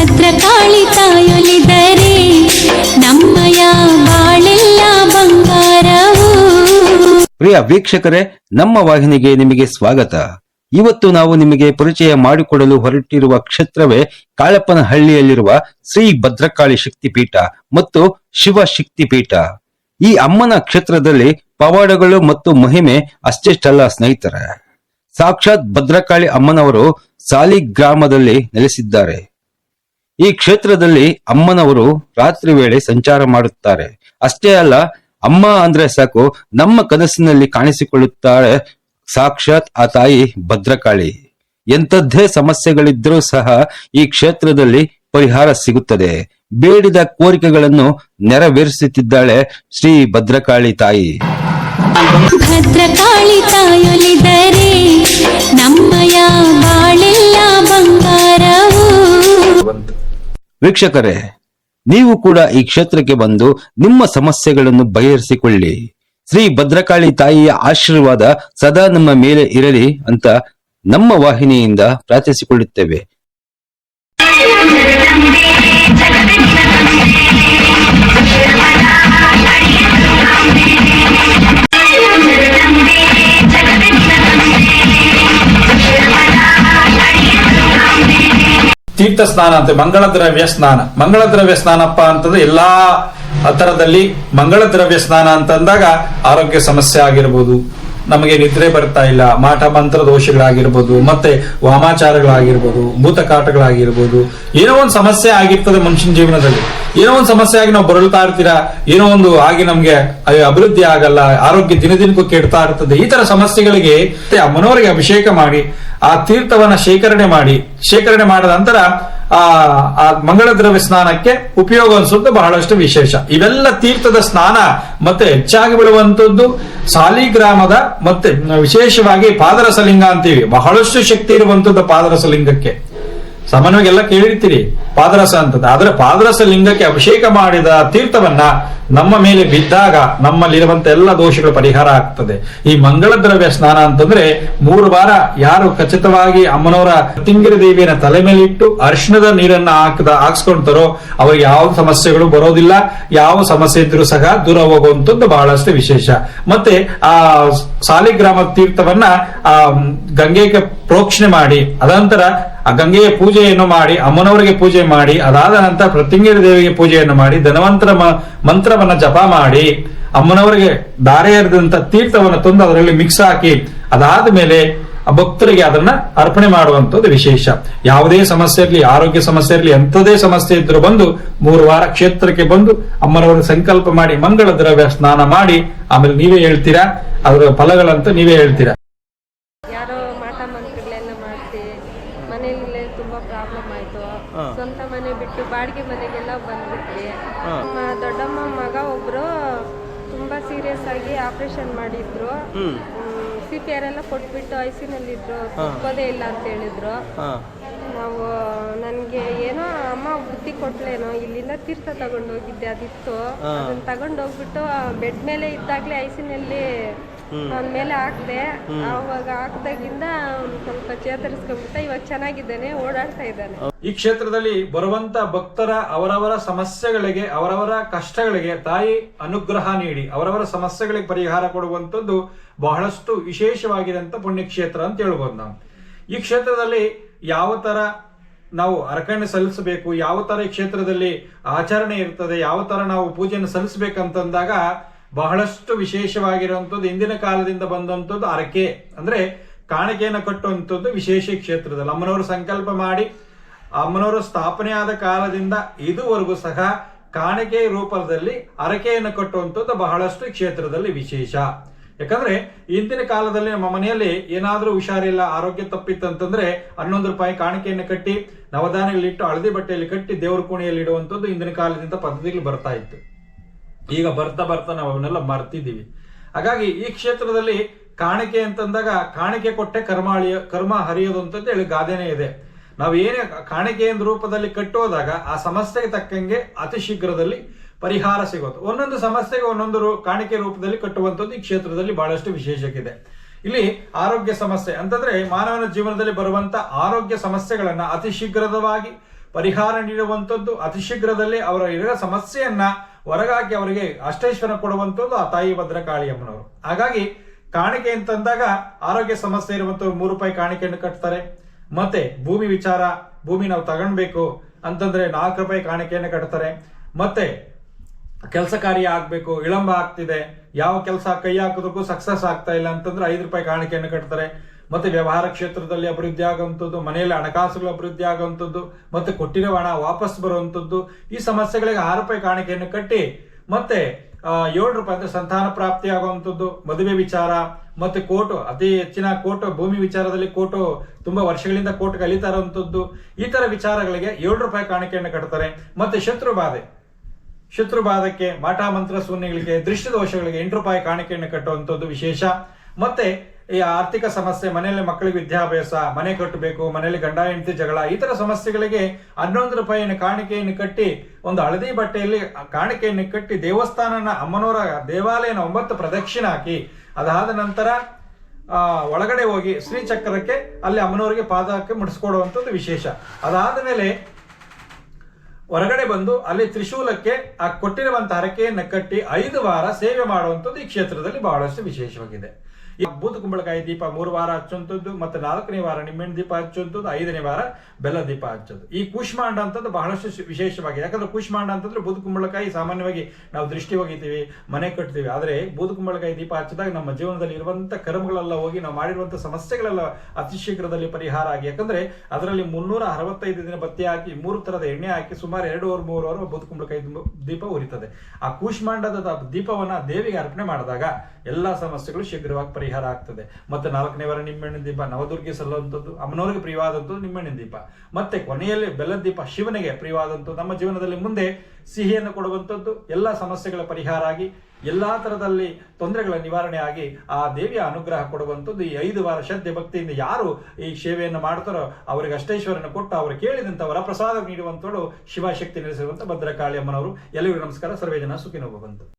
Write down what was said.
ಭದ್ರಕಾಳಿ ತಾಯೊಲಿದರೆ ನಮ್ಮಯ ಬಾಳೆಲ್ಲ ಬಂಗಾರವು. ಪ್ರಿಯ ವೀಕ್ಷಕರೇ, ನಮ್ಮ ವಾಹಿನಿಗೆ ನಿಮಗೆ ಸ್ವಾಗತ. ಇವತ್ತು ನಾವು ನಿಮಗೆ ಪರಿಚಯ ಮಾಡಿಕೊಡಲು ಹೊರಟಿರುವ ಕ್ಷೇತ್ರವೇ ಕಾಳಪ್ಪನಹಳ್ಳಿಯಲ್ಲಿರುವ ಶ್ರೀ ಭದ್ರಕಾಳಿ ಶಕ್ತಿಪೀಠ ಮತ್ತು ಶಿವ ಶಕ್ತಿಪೀಠ. ಈ ಅಮ್ಮನ ಕ್ಷೇತ್ರದಲ್ಲಿ ಪವಾಡಗಳು ಮತ್ತು ಮಹಿಮೆ ಅಷ್ಟೆಷ್ಟಲ್ಲ ಸ್ನೇಹಿತರೆ. ಸಾಕ್ಷಾತ್ ಭದ್ರಕಾಳಿ ಅಮ್ಮನವರು ಸಾಲಿಗ್ರಾಮದಲ್ಲಿ ನೆಲೆಸಿದ್ದಾರೆ. ಈ ಕ್ಷೇತ್ರದಲ್ಲಿ ಅಮ್ಮನವರು ರಾತ್ರಿ ವೇಳೆ ಸಂಚಾರ ಮಾಡುತ್ತಾರೆ. ಅಷ್ಟೇ ಅಲ್ಲ, ಅಮ್ಮ ಅಂದ್ರೆ ಸಾಕು ನಮ್ಮ ಕನಸಿನಲ್ಲಿ ಕಾಣಿಸಿಕೊಳ್ಳುತ್ತಾಳೆ ಸಾಕ್ಷಾತ್ ಆ ತಾಯಿ ಭದ್ರಕಾಳಿ. ಎಂಥದ್ದೇ ಸಮಸ್ಯೆಗಳಿದ್ರೂ ಸಹ ಈ ಕ್ಷೇತ್ರದಲ್ಲಿ ಪರಿಹಾರ ಸಿಗುತ್ತದೆ. ಬೇಡಿದ ಕೋರಿಕೆಗಳನ್ನು ನೆರವೇರಿಸುತ್ತಿದ್ದಾಳೆ ಶ್ರೀ ಭದ್ರಕಾಳಿ ತಾಯಿ. ಭದ್ರಕಾಳಿ ತಾಯೊಲಿದರೆ ನಮ್ಮಯ ಬಾಳೆಲ್ಲ ಬಂಗಾರವು. ವೀಕ್ಷಕರೇ, ನೀವು ಕೂಡ ಈ ಕ್ಷೇತ್ರಕ್ಕೆ ಬಂದು ನಿಮ್ಮ ಸಮಸ್ಯೆಗಳನ್ನು ಬಗೆಹರಿಸಿಕೊಳ್ಳಿ. ಶ್ರೀ ಭದ್ರಕಾಳಿ ತಾಯಿಯ ಆಶೀರ್ವಾದ ಸದಾ ನಮ್ಮ ಮೇಲೆ ಇರಲಿ ಅಂತ ನಮ್ಮ ವಾಹಿನಿಯಿಂದ ಪ್ರಾರ್ಥಿಸಿಕೊಳ್ಳುತ್ತೇವೆ. ತೀರ್ಥ ಸ್ನಾನ ಅಂತ ಮಂಗಳ ದ್ರವ್ಯ ಸ್ನಾನ. ಮಂಗಳ ದ್ರವ್ಯ ಸ್ನಾನಪ್ಪ ಅಂತಂದ್ರೆ ಎಲ್ಲಾ ತರದಲ್ಲಿ ಮಂಗಳ ದ್ರವ್ಯ ಸ್ನಾನ ಅಂತಂದಾಗ ಆರೋಗ್ಯ ಸಮಸ್ಯೆ ಆಗಿರ್ಬೋದು, ನಮಗೆ ನಿದ್ರೆ ಬರ್ತಾ ಇಲ್ಲ, ಮಾಟ ಮಂತ್ರ ದೋಷಗಳಾಗಿರ್ಬೋದು, ಮತ್ತೆ ವಾಮಾಚಾರಗಳಾಗಿರ್ಬೋದು, ಭೂತಕಾಟಗಳಾಗಿರ್ಬೋದು, ಏನೋ ಒಂದು ಸಮಸ್ಯೆ ಆಗಿರ್ತದೆ ಮನುಷ್ಯನ ಜೀವನದಲ್ಲಿ. ಏನೋ ಒಂದು ಸಮಸ್ಯೆ ಆಗಿ ನಾವು ಬರಳ್ತಾ ಇರ್ತೀರಾ, ಏನೋ ಒಂದು ಆಗಿ ನಮ್ಗೆ ಅಭಿವೃದ್ಧಿ ಆಗಲ್ಲ, ಆರೋಗ್ಯ ದಿನ ದಿನಕ್ಕೂ ಕೆಡ್ತಾ ಇರ್ತದೆ. ಈ ತರ ಸಮಸ್ಯೆಗಳಿಗೆ ಅಮ್ಮನವರಿಗೆ ಅಭಿಷೇಕ ಮಾಡಿ ಆ ತೀರ್ಥವನ್ನ ಶೇಖರಣೆ ಮಾಡಿದ ನಂತರ ಆ ಮಂಗಳ ದ್ರವ್ಯ ಸ್ನಾನಕ್ಕೆ ಉಪಯೋಗ ಅನ್ಸುತ್ತೆ ಬಹಳಷ್ಟು ವಿಶೇಷ. ಇವೆಲ್ಲ ತೀರ್ಥದ ಸ್ನಾನ ಮತ್ತೆ ಹೆಚ್ಚಾಗಿ ಬೀಳುವಂತದ್ದು ಸಾಲಿಗ್ರಾಮದ ಮತ್ತೆ ವಿಶೇಷವಾಗಿ ಪಾದರಸಲಿಂಗ ಅಂತೀವಿ. ಬಹಳಷ್ಟು ಶಕ್ತಿ ಇರುವಂತದ್ದು ಪಾದರಸಲಿಂಗಕ್ಕೆ. ಸಾಮಾನ್ಯವಾಗಿ ಎಲ್ಲ ಕೇಳಿರ್ತೀರಿ ಪಾದರಸ ಅಂತದ್ದು. ಆದ್ರೆ ಪಾದರಸ ಲಿಂಗಕ್ಕೆ ಅಭಿಷೇಕ ಮಾಡಿದ ತೀರ್ಥವನ್ನ ನಮ್ಮ ಮೇಲೆ ಬಿದ್ದಾಗ ನಮ್ಮಲ್ಲಿರುವಂತ ಎಲ್ಲ ದೋಷಗಳು ಪರಿಹಾರ ಆಗ್ತದೆ. ಈ ಮಂಗಳ ದ್ರವ್ಯ ಸ್ನಾನ ಅಂತಂದ್ರೆ 3 ವಾರ ಯಾರು ಖಚಿತವಾಗಿ ಅಮ್ಮನವರ ತಿಂಗಿರ ದೇವಿಯನ್ನ ತಲೆ ಮೇಲೆ ಇಟ್ಟು ಅರಿಶಿಣದ ನೀರನ್ನ ಹಾಕ್ಸ್ಕೊಂತಾರೋ ಅವ್ರಿಗೆ ಯಾವ ಸಮಸ್ಯೆಗಳು ಬರೋದಿಲ್ಲ. ಯಾವ ಸಮಸ್ಯೆ ಇದ್ರೂ ಸಹ ದೂರ ಹೋಗುವಂತದ್ದು ಬಹಳಷ್ಟು ವಿಶೇಷ. ಮತ್ತೆ ಆ ಸಾಲಿಗ್ರಾಮ ತೀರ್ಥವನ್ನ ಆ ಗಂಗೆಗೆ ಪ್ರೋಕ್ಷಣೆ ಮಾಡಿ ಅದಂತರ ಆ ಗಂಗೆಯ ಪೂಜೆಯನ್ನು ಮಾಡಿ ಅಮ್ಮನವರಿಗೆ ಪೂಜೆ ಮಾಡಿ ಅದಾದ ನಂತರ ಪ್ರತಿಂಗಿರ ದೇವಿಗೆ ಪೂಜೆಯನ್ನು ಮಾಡಿ ಧನವಂತರ ಮಂತ್ರವನ್ನ ಜಪ ಮಾಡಿ ಅಮ್ಮನವರಿಗೆ ದಾರೆ ಎರೆದಂತ ತೀರ್ಥವನ್ನು ತಂದು ಅದರಲ್ಲಿ ಮಿಕ್ಸ್ ಹಾಕಿ ಅದಾದ ಮೇಲೆ ಭಕ್ತರಿಗೆ ಅದನ್ನ ಅರ್ಪಣೆ ಮಾಡುವಂತದ್ದು ವಿಶೇಷ. ಯಾವುದೇ ಸಮಸ್ಯೆ ಇರಲಿ, ಆರೋಗ್ಯ ಸಮಸ್ಯೆ ಇರಲಿ, ಎಂಥದೇ ಸಮಸ್ಯೆ ಇದ್ರೂ ಬಂದು 3 ವಾರ ಕ್ಷೇತ್ರಕ್ಕೆ ಬಂದು ಅಮ್ಮನವರಿಗೆ ಸಂಕಲ್ಪ ಮಾಡಿ ಮಂಗಳ ದ್ರವ್ಯ ಸ್ನಾನ ಮಾಡಿ ಆಮೇಲೆ ನೀವೇ ಹೇಳ್ತೀರಾ ಅದರ ಫಲಗಳಂತ ನೀವೇ ಹೇಳ್ತೀರಾ. ಮನೆಯಲ್ಲೇ ತುಂಬಾ ಪ್ರಾಬ್ಲಮ್ ಆಯ್ತು. ಸ್ವಂತ ಮನೆ ಬಿಟ್ಟು ಬಾಡಿಗೆ ಮನೆಗೆಲ್ಲ ಬಂದ್ಬಿಟ್ವಿ. ನಮ್ಮ ದೊಡ್ಡಮ್ಮ ಮಗ ಒಬ್ರು ತುಂಬಾ ಸೀರಿಯಸ್ ಆಗಿ ಆಪರೇಷನ್ ಮಾಡಿದ್ರು. CPR ಎಲ್ಲ ಕೊಟ್ಬಿಟ್ಟು ಐಸಿನಲ್ಲಿದ್ರು, ತಪ್ಪೋದೇ ಇಲ್ಲ ಅಂತ ಹೇಳಿದ್ರು. ನಾವು ನನ್ಗೆ ಏನೋ ಅಮ್ಮ ಬುದ್ಧಿ ಕೊಟ್ಲೇನೋ, ಇಲ್ಲಿಂದ ತೀರ್ಥ ತಗೊಂಡೋಗಿದ್ದೆ, ಅದಿತ್ತು ಅದನ್ನ ತಗೊಂಡೋಗ್ಬಿಟ್ಟು ಬೆಡ್ ಮೇಲೆ ಇದ್ದಾಗ್ಲೇ ಐಸಿನಲ್ಲಿ ಅವನ ಮೇಲೆ ಹಾಕ್ದೆ. ಅವಾಗ ಹಾಕ್ದಾಗಿಂದ ಸ್ವಲ್ಪ ಚೇತರಿಸ್ಕೊಂಡ್ಬಿಟ್ಟ. ಇವಾಗ ಚೆನ್ನಾಗಿದ್ದಾನೆ, ಓಡಾಡ್ತಾ ಇದ್ದಾನೆ. ಈ ಕ್ಷೇತ್ರದಲ್ಲಿ ಬರುವಂತ ಭಕ್ತರ ಅವರವರ ಸಮಸ್ಯೆಗಳಿಗೆ, ಅವರವರ ಕಷ್ಟಗಳಿಗೆ ತಾಯಿ ಅನುಗ್ರಹ ನೀಡಿ ಅವರವರ ಸಮಸ್ಯೆಗಳಿಗೆ ಪರಿಹಾರ ಕೊಡುವಂತದ್ದು ಬಹಳಷ್ಟು ವಿಶೇಷವಾಗಿರಂತ ಪುಣ್ಯಕ್ಷೇತ್ರ ಅಂತ ಹೇಳ್ಬೋದು ನಾವು. ಈ ಕ್ಷೇತ್ರದಲ್ಲಿ ಯಾವ ತರ ನಾವು ಅರ್ಪಣೆ ಸಲ್ಲಿಸಬೇಕು, ಯಾವ ತರ ಈ ಕ್ಷೇತ್ರದಲ್ಲಿ ಆಚರಣೆ ಇರ್ತದೆ, ಯಾವ ತರ ನಾವು ಪೂಜೆಯನ್ನು ಸಲ್ಲಿಸಬೇಕಂತಂದಾಗ ಬಹಳಷ್ಟು ವಿಶೇಷವಾಗಿರುವಂತದ್ದು ಇಂದಿನ ಕಾಲದಿಂದ ಬಂದಂತದ್ದು ಅರಕೆ ಅಂದ್ರೆ ಕಾಣಿಕೆಯನ್ನು ಕಟ್ಟುವಂಥದ್ದು ವಿಶೇಷ ಕ್ಷೇತ್ರದಲ್ಲಿ. ಅಮ್ಮನವರು ಸಂಕಲ್ಪ ಮಾಡಿ ಅಮ್ಮನವರು ಸ್ಥಾಪನೆ ಆದ ಕಾಲದಿಂದ ಇದುವರೆಗೂ ಸಹ ಕಾಣಿಕೆ ರೂಪದಲ್ಲಿ ಅರಕೆಯನ್ನು ಕಟ್ಟುವಂಥದ್ದು ಬಹಳಷ್ಟು ಕ್ಷೇತ್ರದಲ್ಲಿ ವಿಶೇಷ. ಯಾಕಂದ್ರೆ ಇಂದಿನ ಕಾಲದಲ್ಲಿ ನಮ್ಮ ಮನೆಯಲ್ಲಿ ಏನಾದ್ರೂ ಹುಷಾರಿಲ್ಲ, ಆರೋಗ್ಯ ತಪ್ಪಿತ್ತಂತಂದ್ರೆ 11 ರೂಪಾಯಿ ಕಾಣಿಕೆಯನ್ನು ಕಟ್ಟಿ ನವಧಾನ್ಯಗಳಿಟ್ಟು ಹಳದಿ ಬಟ್ಟೆಯಲ್ಲಿ ಕಟ್ಟಿ ದೇವರ ಕೋಣೆಯಲ್ಲಿ ಇಡುವಂಥದ್ದು ಇಂದಿನ ಕಾಲದಿಂದ ಪದ್ಧತಿಗಳು ಬರ್ತಾ ಇತ್ತು. ಈಗ ಬರ್ತಾ ನಾವು ಅವನ್ನೆಲ್ಲ ಮರ್ತಿದ್ದೀವಿ. ಹಾಗಾಗಿ ಈ ಕ್ಷೇತ್ರದಲ್ಲಿ ಕಾಣಿಕೆ ಅಂತಂದಾಗ ಕಾಣಿಕೆ ಕೊಟ್ಟೆ ಕರ್ಮ ಹರಿಯೋದು ಅಂತಂದು ಹೇಳಿ ಗಾದೆನೇ ಇದೆ. ನಾವು ಏನೇ ಕಾಣಿಕೆ ರೂಪದಲ್ಲಿ ಕಟ್ಟೋದಾಗ ಆ ಸಮಸ್ಯೆಗೆ ತಕ್ಕಂಗೆ ಅತಿ ಶೀಘ್ರದಲ್ಲಿ ಪರಿಹಾರ ಸಿಗೋದು. ಒಂದೊಂದು ಸಮಸ್ಯೆಗೆ ಒಂದೊಂದು ಕಾಣಿಕೆ ರೂಪದಲ್ಲಿ ಕಟ್ಟುವಂಥದ್ದು ಈ ಕ್ಷೇತ್ರದಲ್ಲಿ ಬಹಳಷ್ಟು ವಿಶೇಷಕ್ಕಿದೆ. ಇಲ್ಲಿ ಆರೋಗ್ಯ ಸಮಸ್ಯೆ ಅಂತಂದ್ರೆ ಮಾನವನ ಜೀವನದಲ್ಲಿ ಬರುವಂತ ಆರೋಗ್ಯ ಸಮಸ್ಯೆಗಳನ್ನ ಅತಿ ಶೀಘ್ರವಾಗಿ ಪರಿಹಾರ ನೀಡುವಂಥದ್ದು, ಅತಿ ಶೀಘ್ರದಲ್ಲಿ ಅವರ ಇರೋ ಸಮಸ್ಯೆಯನ್ನ ಹೊರಗಾಕಿ ಅವರಿಗೆ ಅಷ್ಟೈಶ್ವರ್ಯ ಕೊಡುವಂಥದ್ದು ಆ ತಾಯಿ ಭದ್ರಕಾಳಿ ಅಮ್ಮನವರು. ಹಾಗಾಗಿ ಕಾಣಿಕೆ ಅಂತಂದಾಗ ಆರೋಗ್ಯ ಸಮಸ್ಯೆ ಇರುವಂತವ್ರು ₹3 ಕಾಣಿಕೆಯನ್ನು ಕಟ್ತಾರೆ. ಮತ್ತೆ ಭೂಮಿ ವಿಚಾರ, ಭೂಮಿ ನಾವು ತಗೊಳ್ಬೇಕು ಅಂತಂದ್ರೆ ₹4 ಕಾಣಿಕೆಯನ್ನು ಕಟ್ತಾರೆ. ಮತ್ತೆ ಕೆಲಸ ಕಾರ್ಯ ಆಗ್ಬೇಕು, ವಿಳಂಬ ಆಗ್ತಿದೆ, ಯಾವ ಕೆಲಸ ಕೈ ಹಾಕೋದಕ್ಕೂ ಸಕ್ಸಸ್ ಆಗ್ತಾ ಇಲ್ಲ ಅಂತಂದ್ರೆ ₹5 ಕಾಣಿಕೆಯನ್ನು ಕಟ್ತಾರೆ. ಮತ್ತೆ ವ್ಯವಹಾರ ಕ್ಷೇತ್ರದಲ್ಲಿ ಅಭಿವೃದ್ಧಿ ಆಗುವಂಥದ್ದು, ಮನೆಯಲ್ಲಿ ಹಣಕಾಸುಗಳು ಅಭಿವೃದ್ಧಿ ಆಗುವಂಥದ್ದು, ಮತ್ತೆ ಕೊಟ್ಟಿರೋ ಹಣ ವಾಪಸ್ ಬರುವಂಥದ್ದು, ಈ ಸಮಸ್ಯೆಗಳಿಗೆ ₹6 ಕಾಣಿಕೆಯನ್ನು ಕಟ್ಟಿ ಮತ್ತೆ ₹7 ಅಂದ್ರೆ ಸಂತಾನ ಪ್ರಾಪ್ತಿ ಆಗುವಂಥದ್ದು, ಮದುವೆ ವಿಚಾರ, ಮತ್ತೆ ಕೋರ್ಟು, ಅತಿ ಹೆಚ್ಚಿನ ಕೋರ್ಟು, ಭೂಮಿ ವಿಚಾರದಲ್ಲಿ ಕೋರ್ಟು ತುಂಬಾ ವರ್ಷಗಳಿಂದ ಕೋರ್ಟ್ ಕಲಿತಾ ಇರುವಂತದ್ದು, ಈ ತರ ವಿಚಾರಗಳಿಗೆ ₹7 ಕಾಣಿಕೆಯನ್ನು ಕಟ್ತಾರೆ. ಮತ್ತೆ ಶತ್ರು ಬಾಧಕ್ಕೆ, ಮಾಟ ಮಂತ್ರ ಶೂನ್ಯಗಳಿಗೆ, ದೃಷ್ಟಿ ದೋಷಗಳಿಗೆ ₹8 ಕಾಣಿಕೆಯನ್ನು ಕಟ್ಟುವಂಥದ್ದು ವಿಶೇಷ. ಮತ್ತೆ ಈ ಆರ್ಥಿಕ ಸಮಸ್ಯೆ, ಮನೆಯಲ್ಲಿ ಮಕ್ಕಳಿಗೆ ವಿದ್ಯಾಭ್ಯಾಸ, ಮನೆ ಕಟ್ಟಬೇಕು, ಮನೆಯಲ್ಲಿ ಗಂಡ ಹೆಂಡತಿ ಜಗಳ, ಈ ತರ ಸಮಸ್ಯೆಗಳಿಗೆ ₹11 ಕಾಣಿಕೆಯನ್ನು ಕಟ್ಟಿ ಒಂದು ಹಳದಿ ಬಟ್ಟೆಯಲ್ಲಿ ಕಾಣಿಕೆಯನ್ನು ಕಟ್ಟಿ ದೇವಸ್ಥಾನನ ಅಮ್ಮನವರ ದೇವಾಲಯನ 9 ಪ್ರದಕ್ಷಿಣೆ ಹಾಕಿ ಅದಾದ ನಂತರ ಒಳಗಡೆ ಹೋಗಿ ಶ್ರೀಚಕ್ರಕ್ಕೆ ಅಲ್ಲಿ ಅಮ್ಮನವರಿಗೆ ಪಾದಕ್ಕೆ ಮುಡಿಸ್ಕೊಡುವಂಥದ್ದು ವಿಶೇಷ. ಅದಾದ ಮೇಲೆ ಹೊರಗಡೆ ಬಂದು ಅಲ್ಲಿ ತ್ರಿಶೂಲಕ್ಕೆ ಆ ಕೊಟ್ಟಿರುವಂತಹ ಹರಕೆಯನ್ನು ಕಟ್ಟಿ 5 ವಾರ ಸೇವೆ ಮಾಡುವಂಥದ್ದು ಈ ಕ್ಷೇತ್ರದಲ್ಲಿ ಬಹಳಷ್ಟು ವಿಶೇಷವಾಗಿದೆ. ಈ ಬೂದು ಕುಂಬಳಕಾಯಿ ದೀಪ 3 ವಾರ ಹಚ್ಚುವಂಥದ್ದು, ಮತ್ತೆ 4ನೇ ವಾರ ನಿಮ್ಮೆಣ್ಣೆ ದೀಪ ಹಚ್ಚುವಂಥದ್ದು, 5ನೇ ವಾರ ಬೆಲ್ಲ ದೀಪ ಹಚ್ಚೋದು. ಈ ಕೂಷ್ಮಾಂಡ ಅಂತದ್ದು ಬಹಳಷ್ಟು ವಿಶೇಷವಾಗಿದೆ. ಯಾಕಂದ್ರೆ ಕೂಷ್ಮಾಂಡ ಅಂತಂದ್ರೆ ಬೂದು ಕುಂಬಳಕಾಯಿ ಸಾಮಾನ್ಯವಾಗಿ ನಾವು ದೃಷ್ಟಿ ಹೋಗಿತೀವಿ, ಮನೆ ಕಟ್ತೀವಿ. ಆದ್ರೆ ಬೂದು ಕುಂಬಳಕಾಯಿ ದೀಪ ಹಚ್ಚಿದಾಗ ನಮ್ಮ ಜೀವನದಲ್ಲಿ ಇರುವಂತ ಕರ್ಮಗಳೆಲ್ಲ ಹೋಗಿ ನಾವು ಮಾಡಿರುವಂತ ಸಮಸ್ಯೆಗಳೆಲ್ಲ ಅತಿ ಶೀಘ್ರದಲ್ಲಿ ಪರಿಹಾರ ಆಗಿ, ಯಾಕಂದ್ರೆ ಅದರಲ್ಲಿ 365 ದಿನ ಬತ್ತಿ ಹಾಕಿ 3 ತರದ ಎಣ್ಣೆ ಹಾಕಿ ಸುಮಾರು 2-3 ವಾರ ಬೂದು ಕುಂಬಳಕಾಯಿ ದೀಪ ಉರಿತದೆ. ಆ ಕೂಷ್ಮಾಂಡದ ದೀಪವನ್ನ ದೇವಿಗೆ ಅರ್ಪಣೆ ಮಾಡಿದಾಗ ಎಲ್ಲಾ ಸಮಸ್ಯೆಗಳು ಶೀಘ್ರವಾಗಿ ಪರಿಹಾರ ಆಗ್ತದೆ. ಮತ್ತೆ 4ನೇ ವಾರ ನಿಮ್ಮೆಣ್ಣಿನ ದೀಪ ನವದುರ್ಗೆ ಸಲ್ಲುವಂಥದ್ದು, ಅಮ್ಮನವರಿಗೆ ಪ್ರಿಯವಾದಂಥದ್ದು ನಿಮ್ಮೆಣ್ಣಿನ ದೀಪ. ಮತ್ತೆ ಕೊನೆಯಲ್ಲಿ ಬೆಲ್ಲದ ದೀಪ ಶಿವನಿಗೆ ಪ್ರಿಯವಾದಂಥದ್ದು, ನಮ್ಮ ಜೀವನದಲ್ಲಿ ಮುಂದೆ ಸಿಹಿಯನ್ನು ಕೊಡುವಂಥದ್ದು, ಎಲ್ಲಾ ಸಮಸ್ಯೆಗಳ ಪರಿಹಾರ ಆಗಿ ಎಲ್ಲಾ ತರದಲ್ಲಿ ತೊಂದರೆಗಳ ನಿವಾರಣೆ ಆಗಿ ಆ ದೇವಿಯ ಅನುಗ್ರಹ ಕೊಡುವಂಥದ್ದು. ಈ 5 ವಾರ ಶ್ರದ್ಧೆ ಭಕ್ತಿಯಿಂದ ಯಾರು ಈ ಸೇವೆಯನ್ನು ಮಾಡ್ತಾರೋ ಅವರಿಗೆ ಅಷ್ಟೈಶ್ವರ್ಯನ ಕೊಟ್ಟು ಅವರು ಕೇಳಿದಂತ ವರಪ್ರಸಾದ ನೀಡುವಂಥವಳು ಶಿವಶಕ್ತಿ ನೆಲೆಸಿರುವಂತ ಭದ್ರಕಾಳಿ ಅಮ್ಮನವರು. ಎಲ್ಲರಿಗೂ ನಮಸ್ಕಾರ. ಸರ್ವೇ ಜನ ಸುಖಿನೋ ಭವಂತು.